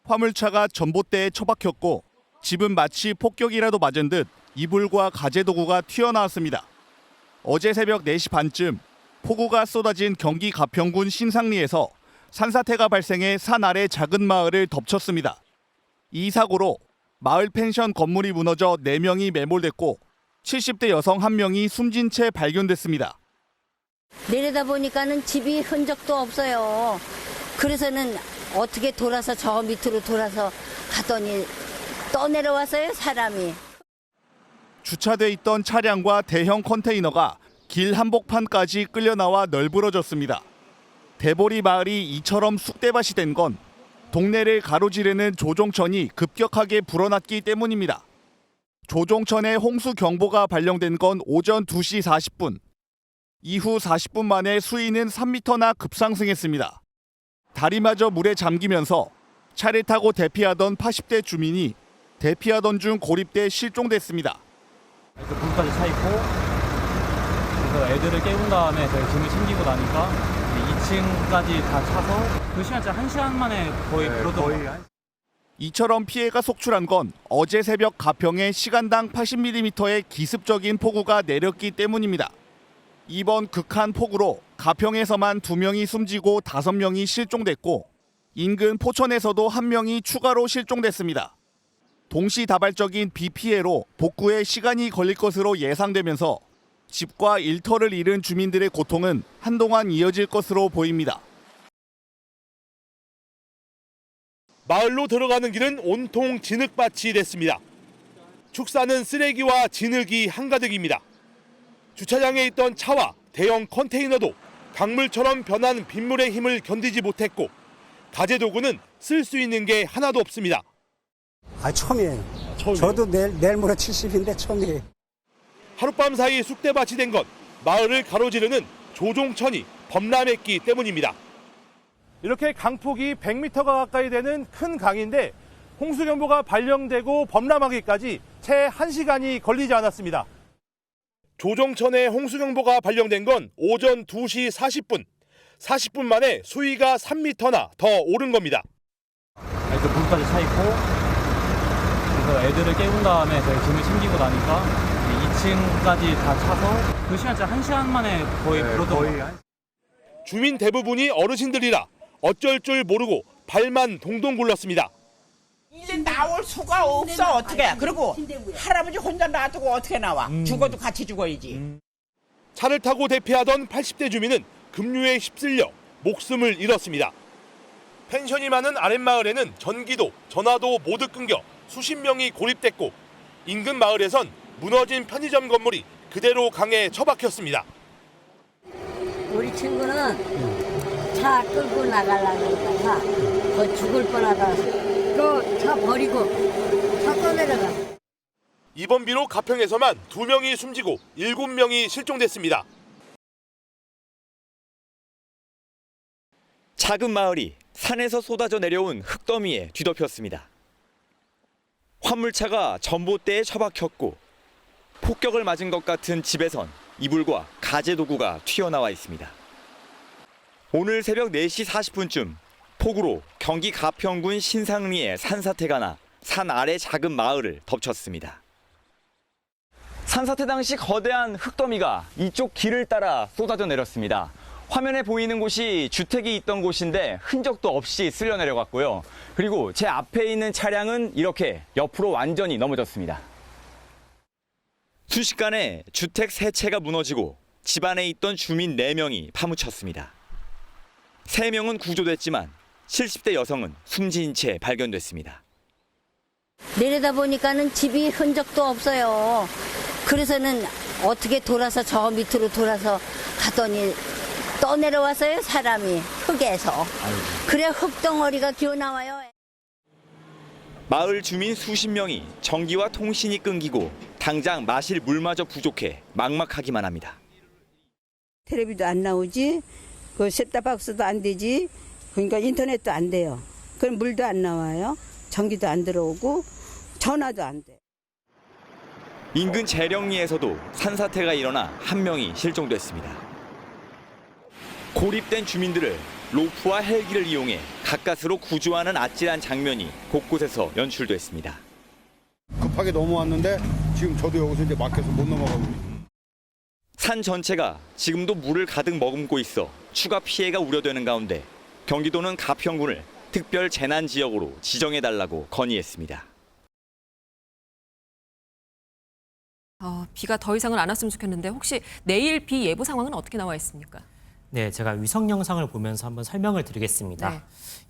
화물차가 전봇대에 처박혔고 집은 마치 폭격이라도 맞은 듯 이불과 가재도구가 튀어나왔습니다. 어제 새벽 4시 반쯤 폭우가 쏟아진 경기 가평군 신상리에서 산사태가 발생해 산 아래 작은 마을을 덮쳤습니다. 이 사고로 마을 펜션 건물이 무너져 4명이 매몰됐고 70대 여성 1명이 숨진 채 발견됐습니다. 내려다 보니까는 집이 흔적도 없어요. 그래서는 어떻게 돌아서 저 밑으로 돌아서 가더니 떠내려왔어요, 사람이. 주차돼 있던 차량과 대형 컨테이너가 길 한복판까지 끌려나와 널브러졌습니다. 대보리 마을이 이처럼 쑥대밭이 된 건 동네를 가로지르는 조종천이 급격하게 불어났기 때문입니다. 조종천에 홍수 경보가 발령된 건 오전 2시 40분. 이후 40분 만에 수위는 3m나 급상승했습니다. 다리마저 물에 잠기면서 차를 타고 대피하던 80대 주민이 대피하던 중 고립돼 실종됐습니다. 물까지 차 있고 그래서 애들을 깨운 다음에 저희 짐을 챙기고 나니까 2층까지 다 차서 그 시간 진짜 1시간 만에 거의 그러더라고요. 이처럼 피해가 속출한 건 어제 새벽 가평에 시간당 80mm의 기습적인 폭우가 내렸기 때문입니다. 이번 극한 폭우로 가평에서만 2명이 숨지고 5명이 실종됐고 인근 포천에서도 1명이 추가로 실종됐습니다. 동시다발적인 비 피해로 복구에 시간이 걸릴 것으로 예상되면서 집과 일터를 잃은 주민들의 고통은 한동안 이어질 것으로 보입니다. 마을로 들어가는 길은 온통 진흙밭이 됐습니다. 축사는 쓰레기와 진흙이 한가득입니다. 주차장에 있던 차와 대형 컨테이너도 강물처럼 변한 빗물의 힘을 견디지 못했고 가재도구는 쓸 수 있는 게 하나도 없습니다. 처음이에요. 저도 내일 모레 70인데 처음이에요. 하룻밤 사이 쑥대밭이 된 건 마을을 가로지르는 조종천이 범람했기 때문입니다. 이렇게 강폭이 100m가 가까이 되는 큰 강인데 홍수경보가 발령되고 범람하기까지 채 1시간이 걸리지 않았습니다. 조종천에 홍수경보가 발령된 건 오전 2시 40분. 40분 만에 수위가 3m나 더 오른 겁니다. 물까지 차 있고 그래서 애들을 깨운 다음에 저희 짐을 챙기고 나니까 2층까지 다 차서 그 시간 진짜 1시간 만에 거의 그러더라고요. 주민 대부분이 어르신들이라 어쩔 줄 모르고 발만 동동 굴렀습니다. 이제 나올 수가 없어. 어떻게. 그리고 할아버지 혼자 놔두고 어떻게 나와. 죽어도 같이 죽어야지. 차를 타고 대피하던 80대 주민은 급류에 휩쓸려 목숨을 잃었습니다. 펜션이 많은 아랫마을에는 전기도, 전화도 모두 끊겨 수십 명이 고립됐고 인근 마을에선 무너진 편의점 건물이 그대로 강에 처박혔습니다. 우리 친구는 차 끌고 나가려고 하다가 거 죽을 뻔하다 또 차 버리고 차 떠내려가. 이번 비로 가평에서만 2명이 숨지고 7명이 실종됐습니다. 작은 마을이 산에서 쏟아져 내려온 흙더미에 뒤덮였습니다. 화물차가 전봇대에 처박혔고 폭격을 맞은 것 같은 집에선 이불과 가재도구가 튀어나와 있습니다. 오늘 새벽 4시 40분쯤 폭우로 경기 가평군 신상리에 산사태가 나 산 아래 작은 마을을 덮쳤습니다. 산사태 당시 거대한 흙더미가 이쪽 길을 따라 쏟아져 내렸습니다. 화면에 보이는 곳이 주택이 있던 곳인데 흔적도 없이 쓸려 내려갔고요. 그리고 제 앞에 있는 차량은 이렇게 옆으로 완전히 넘어졌습니다. 순식간에 주택 3채가 무너지고 집안에 있던 주민 4명이 파묻혔습니다. 3명은 구조됐지만 70대 여성은 숨진 채 발견됐습니다. 내려다 보니까는 집이 흔적도 없어요. 그래서는 어떻게 돌아서 저 밑으로 돌아서 가더니 떠내려왔어요, 사람이 흙에서. 그래 흙덩어리가 기어나와요. 마을 주민 수십 명이 전기와 통신이 끊기고 당장 마실 물마저 부족해 막막하기만 합니다. 텔레비도 안 나오지, 그 셋탑박스도 안 되지, 그러니까 인터넷도 안 돼요. 그럼 물도 안 나와요. 전기도 안 들어오고 전화도 안 돼. 인근 재령리에서도 산사태가 일어나 1명이 실종됐습니다. 고립된 주민들을 로프와 헬기를 이용해 가까스로 구조하는 아찔한 장면이 곳곳에서 연출됐습니다. 급하게 넘어왔는데 지금 저도 여기서 이제 막혀서 못 넘어가고 있습니다. 산 전체가 지금도 물을 가득 머금고 있어 추가 피해가 우려되는 가운데 경기도는 가평군을 특별 재난 지역으로 지정해달라고 건의했습니다. 비가 더 이상은 안 왔으면 좋겠는데 혹시 내일 비 예보 상황은 어떻게 나와 있습니까? 네, 제가 위성 영상을 보면서 한번 설명을 드리겠습니다. 네.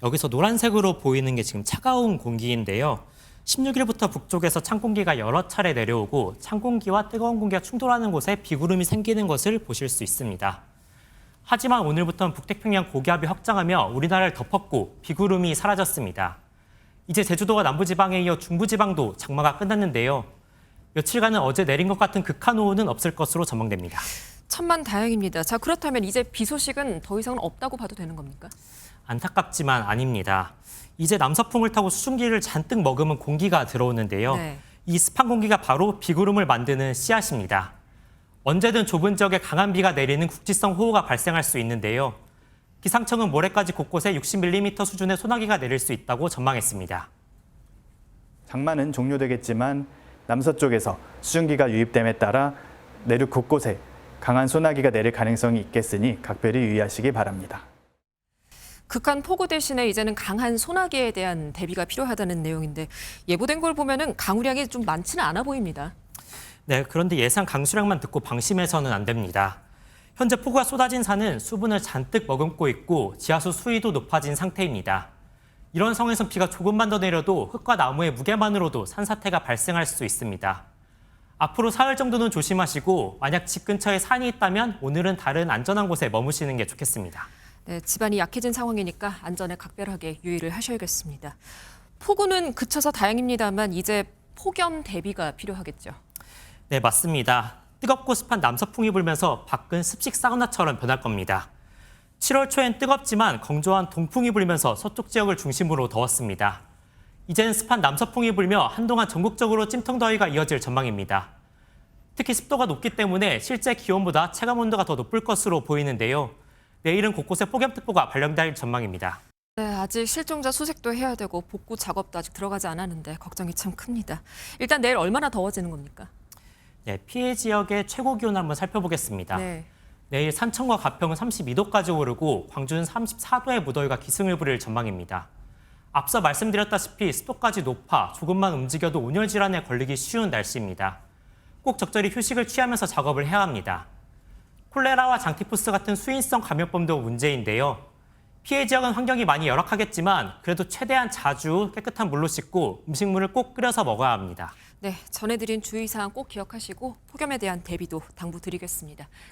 여기서 노란색으로 보이는 게 지금 차가운 공기인데요. 16일부터 북쪽에서 찬 공기가 여러 차례 내려오고 찬 공기와 뜨거운 공기가 충돌하는 곳에 비구름이 생기는 것을 보실 수 있습니다. 하지만 오늘부터는 북태평양 고기압이 확장하며 우리나라를 덮었고 비구름이 사라졌습니다. 이제 제주도와 남부지방에 이어 중부지방도 장마가 끝났는데요. 며칠간은 어제 내린 것 같은 극한호우는 없을 것으로 전망됩니다. 천만 다행입니다. 자, 그렇다면 이제 비 소식은 더 이상은 없다고 봐도 되는 겁니까? 안타깝지만 아닙니다. 이제 남서풍을 타고 수증기를 잔뜩 머금은 공기가 들어오는데요. 네. 이 습한 공기가 바로 비구름을 만드는 씨앗입니다. 언제든 좁은 지역에 강한 비가 내리는 국지성 호우가 발생할 수 있는데요. 기상청은 모레까지 곳곳에 60mm 수준의 소나기가 내릴 수 있다고 전망했습니다. 장마는 종료되겠지만 남서쪽에서 수증기가 유입됨에 따라 내륙 곳곳에 강한 소나기가 내릴 가능성이 있겠으니 각별히 유의하시기 바랍니다. 극한 폭우 대신에 이제는 강한 소나기에 대한 대비가 필요하다는 내용인데 예보된 걸 보면은 강우량이 좀 많지는 않아 보입니다. 네, 그런데 예상 강수량만 듣고 방심해서는 안 됩니다. 현재 폭우가 쏟아진 산은 수분을 잔뜩 머금고 있고 지하수 수위도 높아진 상태입니다. 이런 상황에서 비가 조금만 더 내려도 흙과 나무의 무게만으로도 산사태가 발생할 수 있습니다. 앞으로 사흘 정도는 조심하시고 만약 집 근처에 산이 있다면 오늘은 다른 안전한 곳에 머무시는 게 좋겠습니다. 네, 집안이 약해진 상황이니까 안전에 각별하게 유의를 하셔야겠습니다. 폭우는 그쳐서 다행입니다만 이제 폭염 대비가 필요하겠죠. 네, 맞습니다. 뜨겁고 습한 남서풍이 불면서 밖은 습식 사우나처럼 변할 겁니다. 7월 초엔 뜨겁지만 건조한 동풍이 불면서 서쪽 지역을 중심으로 더웠습니다. 이젠 습한 남서풍이 불며 한동안 전국적으로 찜통더위가 이어질 전망입니다. 특히 습도가 높기 때문에 실제 기온보다 체감온도가 더 높을 것으로 보이는데요. 내일은 곳곳에 폭염특보가 발령될 전망입니다. 네, 아직 실종자 수색도 해야 되고 복구 작업도 아직 들어가지 않았는데 걱정이 참 큽니다. 일단 내일 얼마나 더워지는 겁니까? 네, 피해 지역의 최고 기온을 한번 살펴보겠습니다. 네. 내일 산청과 가평은 32도까지 오르고 광주는 34도의 무더위가 기승을 부릴 전망입니다. 앞서 말씀드렸다시피 습도까지 높아 조금만 움직여도 온열 질환에 걸리기 쉬운 날씨입니다. 꼭 적절히 휴식을 취하면서 작업을 해야 합니다. 콜레라와 장티푸스 같은 수인성 감염병도 문제인데요. 피해 지역은 환경이 많이 열악하겠지만 그래도 최대한 자주 깨끗한 물로 씻고 음식물을 꼭 끓여서 먹어야 합니다. 네, 전해드린 주의사항 꼭 기억하시고 폭염에 대한 대비도 당부드리겠습니다.